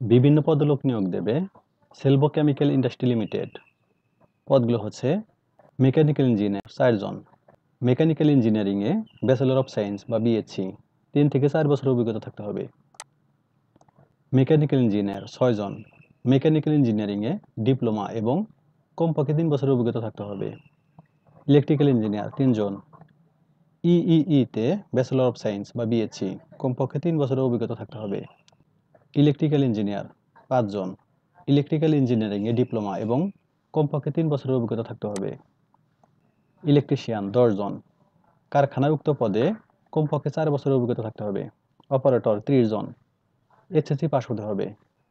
বিভিন্ন পদে লোক নিয়োগ দেবে সেলভো কেমিক্যাল ইন্ডাস্ট্রি লিমিটেড। পদগুলো হচ্ছে মেকানিক্যাল ইঞ্জিনিয়ার 4 জন, মেকানিক্যাল ইঞ্জিনিয়ারিংয়ে ব্যাচেলর অফ সায়েন্স বা বিএসসি 3 থেকে 4 বছরের অভিজ্ঞতা থাকতে হবে। মেকানিক্যাল ইঞ্জিনিয়ার 6 জন, মেকানিক্যাল ইঞ্জিনিয়ারিংয়ে ডিপ্লোমা এবং কমপক্ষে 3 বছরের অভিজ্ঞতা থাকতে হবে। ইলেকট্রিক্যাল ইঞ্জিনিয়ার 3 জন, ইইইতে ব্যাচেলর অফ সায়েন্স বা বিএসসি কমপক্ষে 3 বছরের অভিজ্ঞতা থাকতে হবে। ইলেকট্রিক্যাল ইঞ্জিনিয়ার 5 জন, ইলেকট্রিক্যাল ইঞ্জিনিয়ারিংয়ে ডিপ্লোমা এবং কমপক্ষে 3 বছরের অভিজ্ঞতা থাকতে হবে। ইলেকট্রিশিয়ান 10 জন, কারখানায় উক্ত পদে কমপক্ষে 4 বছরের অভিজ্ঞতা থাকতে হবে। অপারেটর 30 জন, এসএসসি পাস হতে হবে।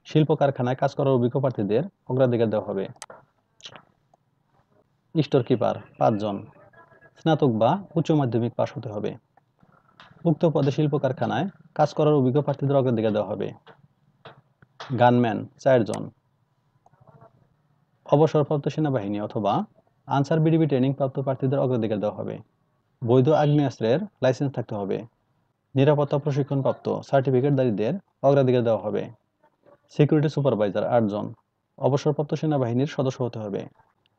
শিল্প কারখানায় কাজ করার অভিজ্ঞ প্রার্থীদের অগ্রাধিকার দেওয়া হবে। স্টোর কিপার 5 জন, স্নাতক বা উচ্চ মাধ্যমিক পাস হতে হবে। উক্ত পদে শিল্প কারখানায় কাজ করার অভিজ্ঞ প্রার্থীদের অগ্রাধিকার দেওয়া হবে। গানম্যান 4 জন, অবসরপ্রাপ্ত সেনাবাহিনী অথবা আনসার বিডিবি ট্রেনিং প্রাপ্ত প্রার্থীদের অগ্রাধিকার দেওয়া হবে। বৈধ আগ্নেয়াস্ত্রের লাইসেন্স থাকতে হবে। নিরাপত্তা প্রশিক্ষণপ্রাপ্ত সার্টিফিকেটধারীদের অগ্রাধিকার দেওয়া হবে। সিকিউরিটি সুপারভাইজার 8 জন, অবসরপ্রাপ্ত সেনাবাহিনীর সদস্য হতে হবে।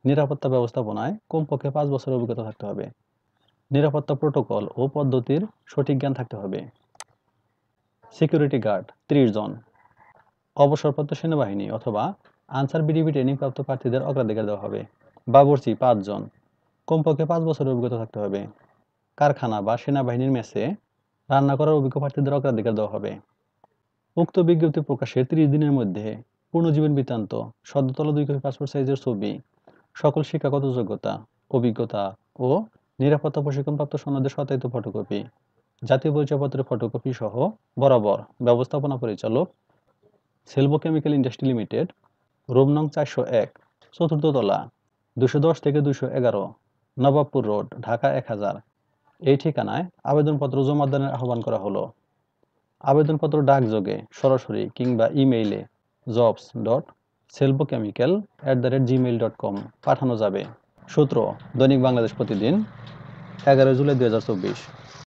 নিরাপত্তা ব্যবস্থাপনায় কমপক্ষে 5 বছরের অভিজ্ঞতা থাকতে হবে। নিরাপত্তা প্রোটোকল ও পদ্ধতির সঠিক জ্ঞান থাকতে হবে। সিকিউরিটি গার্ড 30 জন, অবসরপ্রাপ্ত সেনাবাহিনী অথবা আনসার বিডিবি ট্রেনিং প্রাপ্ত প্রার্থীদের অগ্রাধিকার দেওয়া হবে। বাবুর্চি 5 জন, কমপক্ষে 5 বছরের অভিজ্ঞতা থাকতে হবে। কারখানা বা সেনাবাহিনীর মেসে রান্না করার অভিজ্ঞ প্রার্থীদের অগ্রাধিকার দেওয়া হবে। উক্ত বিজ্ঞপ্তি প্রকাশের 30 দিনের মধ্যে পূর্ণজীবন বৃত্তান্ত, সদ্য তোলা 2 কপি পাসপোর্ট সাইজের ছবি, সকল শিক্ষাগত যোগ্যতা, অভিজ্ঞতা ও নিরাপত্তা প্রশিক্ষণপ্রাপ্ত সনদের সত্যায়িত ফটোকপি, জাতীয় পরিচয়পত্রের ফটোকপি সহ বরাবর ব্যবস্থাপনা পরিচালক, Salvo chemical industry limited, room নং 401, চতুর্থ তলা, 210 থেকে 211, নবাবপুর রোড, ঢাকা 1000 এই ঠিকানায় আবেদনপত্র জমাদানের আহ্বান করা হলো। আবেদনপত্র ডাকযোগে, সরাসরি কিংবা ইমেইলে jobs.selvochemical@gmail.com পাঠানো যাবে। সূত্র: দৈনিক বাংলাদেশ প্রতিদিন, 11 জুলাই 2024।